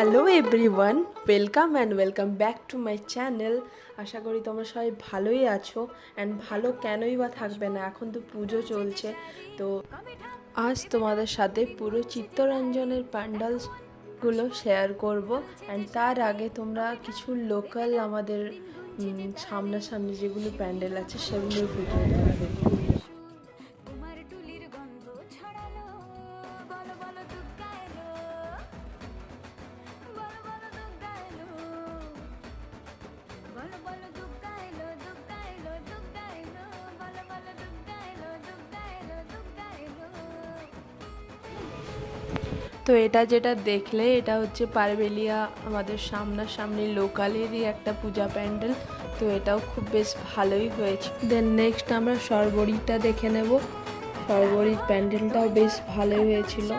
Hello everyone, welcome back to my channel. আশা করি তোমরা সবাই ভালোই আছো। অ্যান্ড ভালো কেনই বা থাকবে না, এখন তো পুজো চলছে। তো আজ তোমাদের সাথে পুরো চিত্তরঞ্জনের প্যান্ডালসগুলো শেয়ার করব। অ্যান্ড তার আগে তোমরা কিছু লোকাল আমাদের সামনাসামনি যেগুলো প্যান্ডেল আছে সেগুলোর ভিডিও তোমরা দেখো। তো এটা যেটা দেখলে, এটা হচ্ছে পারবেলিয়া আমাদের সামনাসামনি লোকালেরই একটা পূজা প্যান্ডেল। তো এটাও খুব বেশ ভালোই হয়েছে। দেন নেক্সট আমরা সরবরিটা দেখে নেব। সরবরির প্যান্ডেলটাও বেশ ভালোই হয়েছিল।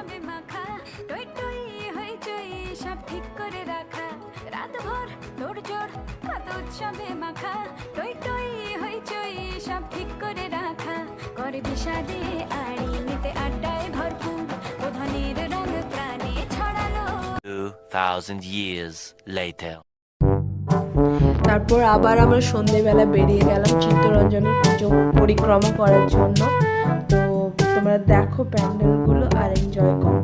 তারপর আবার আমরা সন্ধেবেলা বেরিয়ে গেলাম চিত্তরঞ্জনের পুজো পরিক্রমা করার জন্য। তো তোমরা দেখো প্যান্ডেলগুলো আর এনজয় করো।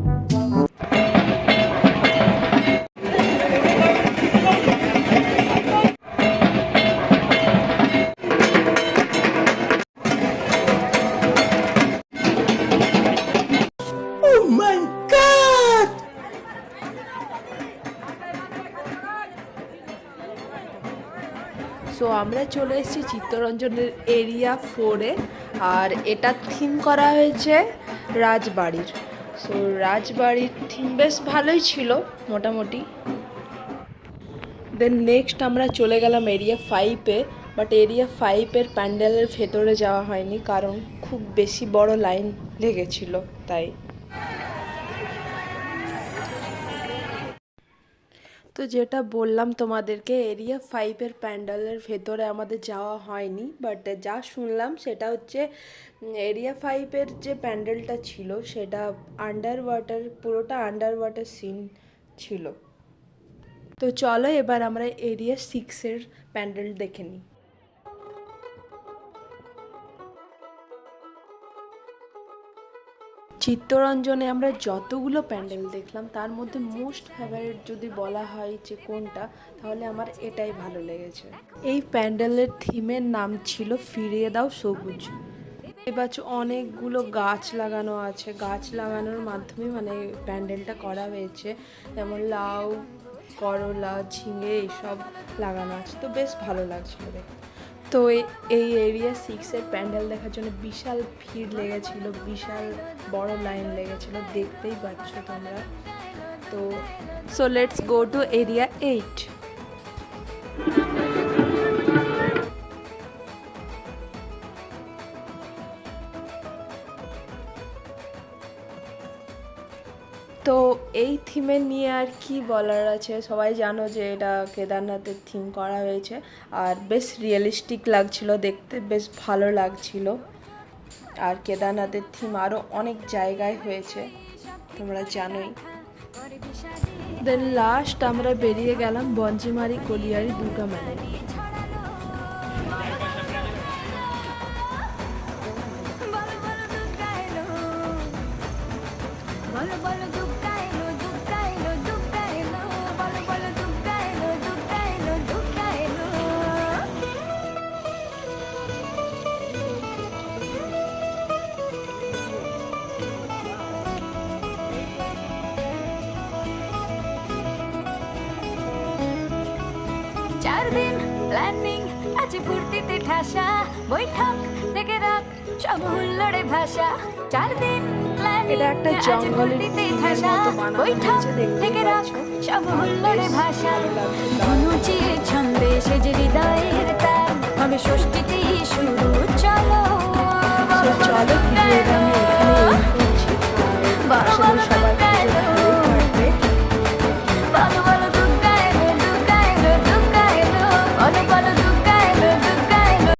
সো আমরা চলে এসেছি চিত্তরঞ্জনের এরিয়া 4-এ। আর এটা থিম করা হয়েছে রাজবাড়ির। সো রাজবাড়ির থিম বেশ ভালোই ছিল মোটামুটি। দেন নেক্সট আমরা চলে গেলাম এরিয়া 5-এ। বাট এরিয়া 5-এর প্যান্ডেলের ভেতরে যাওয়া হয়নি, কারণ খুব বেশি বড় লাইন লেগেছিল তাই। তো যেটা বললাম তোমাদেরকে, এরিয়া 5-এর প্যান্ডেলের ভেতরে আমাদের যাওয়া হয়নি। বাট যা শুনলাম সেটা হচ্ছে এরিয়া 5-এর যে প্যান্ডেলটা ছিল সেটা আন্ডার ওয়াটার, পুরোটা আন্ডার ওয়াটার সিন ছিল। তো চলো এবার আমরা এরিয়া 6-এর প্যান্ডেল দেখে নিই। চিত্তরঞ্জনে আমরা যতগুলো প্যান্ডেল দেখলাম তার মধ্যে মোস্ট ফেভারিট যদি বলা হয় যে কোনটা, তাহলে আমার এটাই ভালো লেগেছে। এই প্যান্ডেলের থিমের নাম ছিল ফিরিয়ে দাও সবুজ। এবার অনেকগুলো গাছ লাগানো আছে, গাছ লাগানোর মাধ্যমে মানে প্যান্ডেলটা করা হয়েছে। যেমন লাউ, করলা, ঝিঙে এইসব লাগানো আছে। তো বেশ ভালো লাগছিল দেখতে। তো এই এরিয়া 6-এর প্যান্ডেল দেখার জন্য বিশাল ভিড় লেগেছিল, বিশাল বড় লাইন লেগেছিল, দেখতেই পাচ্ছ তোমরা। তো so let's go to area 8। তো এই থিমের নিয়ে আর কি বলার আছে, সবাই জানো যে এটা কেদারনাথের থিম করা হয়েছে। আর বেশ রিয়েলিস্টিক লাগছিল দেখতে, বেশ ভালো লাগছিল। আর কেদারনাথের থিম আরও অনেক জায়গায় হয়েছে, তোমরা জানোই। দেন লাস্ট আমরা বেরিয়ে গেলাম বঞ্চিমারি কলিয়ারি দুর্গা মেলায়। প্ল্যানিং আছে ফুর্তিতে ঠাসা, বৈঠক থেকে রাত সব হুল্লোড়ে ভাষা। 4 দিন প্ল্যানিং এটা একটা জঙ্গলের ঠাসা, বৈঠক থেকে রাত সব হুল্লোড়ে ভাষা। অনুচিত ছন্দে সেজে হৃদয়ের তার হবে ষষ্ঠীতে